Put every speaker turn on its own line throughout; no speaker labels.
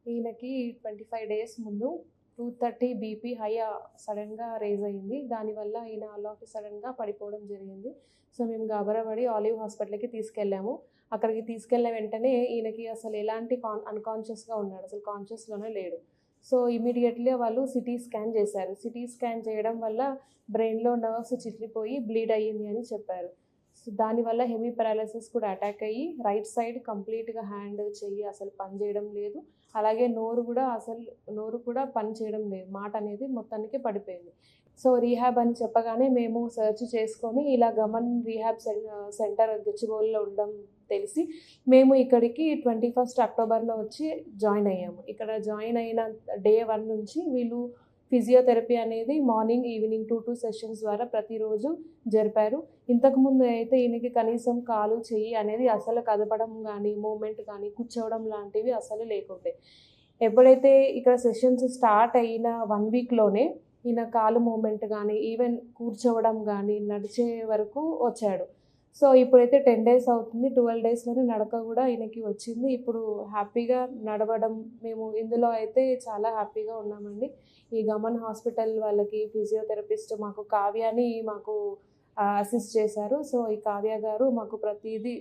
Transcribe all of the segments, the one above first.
ఈయనకి 25 డేస్ ముందు 230 BP high సడెన్‌గా రైజ్ అయింది. దానివల్ల ఈయన ఆల్ ఆఫ్ సడెన్‌గా పడిపోవడం జరిగింది. సో, మేము గాబరా పడి ఆలివ్ హాస్పిటల్‌కి తీసుకెళ్ళాము. అక్కడికి తీసుకెళ్ళిన వెంటనే ఈయనకి అసలు ఎలాంటి అన్‌కాన్షియస్‌గా ఉన్నాడు. అసలు కాన్షియస్‌లోనే లేడు. సో, ఇమ్మీడియేట్‌గా వాళ్ళు సిటీ స్కాన్ చేశారు. సిటీ స్కాన్ చేయడం వల్ల బ్రెయిన్‌లో నర్వ్స్ చిట్లిపోయి బ్లీడ్ అయ్యింది అని చెప్పారు. సో, దానివల్ల హెమీ పారాలిసిస్ కూడా అటాక్ అయ్యి రైట్ సైడ్ కంప్లీట్‌గా హ్యాండ్, చెయ్యి అసలు పనిచేయడం లేదు. అలాగే నోరు కూడా పని చేయడం లేదు. మాట అనేది మొత్తానికి పడిపోయింది. సో, రీహాబ్ అని చెప్పగానే మేము సెర్చ్ చేసుకొని ఇలా గమన్ రీహాబ్ సెంటర్ గచ్చిబౌలిలో ఉండడం తెలిసి మేము ఇక్కడికి 21 అక్టోబర్‌లో వచ్చి జాయిన్ అయ్యాము. ఇక్కడ జాయిన్ అయిన డే 1 నుంచి వీళ్ళు ఫిజియోథెరపీ అనేది మార్నింగ్, ఈవినింగ్ 2 సెషన్స్ ద్వారా ప్రతిరోజు జరిపారు. ఇంతకుముందు అయితే ఈయనకి కనీసం కాలు, చెయ్యి అనేది అసలు కదపడం గానీ, మూవ్‌మెంట్ గానీ, కూర్చోవడం లాంటివి అసలు లేకుండే. ఎప్పుడైతే ఇక్కడ సెషన్స్ స్టార్ట్ అయిన 1 వీక్‌లోనే ఈయన కాలు మూవ్‌మెంట్ గానీ, ఈవెన్ కూర్చోవడం గానీ, నడిచే వరకు వచ్చాడు. సో, ఇప్పుడైతే 10 డేస్ అవుతుంది. 12 డేస్‌లోనే నడక గూడా ఈయనకి వచ్చింది. ఇప్పుడు హ్యాపీగా నడవడం, మేము ఇందులో అయితే చాలా హ్యాపీగా ఉన్నామండి. ఈ గమన్ హాస్పిటల్ వాళ్ళకి ఫిజియోథెరపిస్ట్ మాకు కావ్య అని అసిస్ట్ చేశారు. సో, ఈ కావ్య గారు మాకు ప్రతీదీ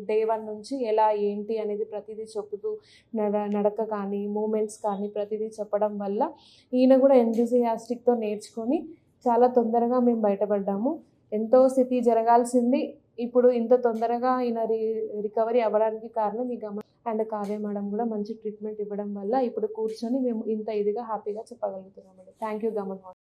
డే 1 నుంచి ఎలా, ఏంటి అనేది ప్రతీదీ చెప్పుతూ నడక కానీ, మూవ్‌మెంట్స్ కానీ ప్రతీదీ చెప్పడం వల్ల ఈయన గూడా ఎంథూసియాస్టిక్‌తో నేర్చుకొని చాలా తొందరగా మేము బయటపడ్డాము. ఎంతో స్థితి జరగాల్సింది ఇప్పుడు ఇంత తొందరగా ఈయన రికవరీ అవ్వడానికి కారణం ఈ గమన్ అండ్ కావ్య మేడం గూడా మంచి ట్రీట్మెంట్ ఇవ్వడం వల్ల ఇప్పుడు కూర్చొని మేము ఇంత ఇదిగా హ్యాపీగా చెప్పగలుగుతున్నామండి. Thank you Gaman hospital.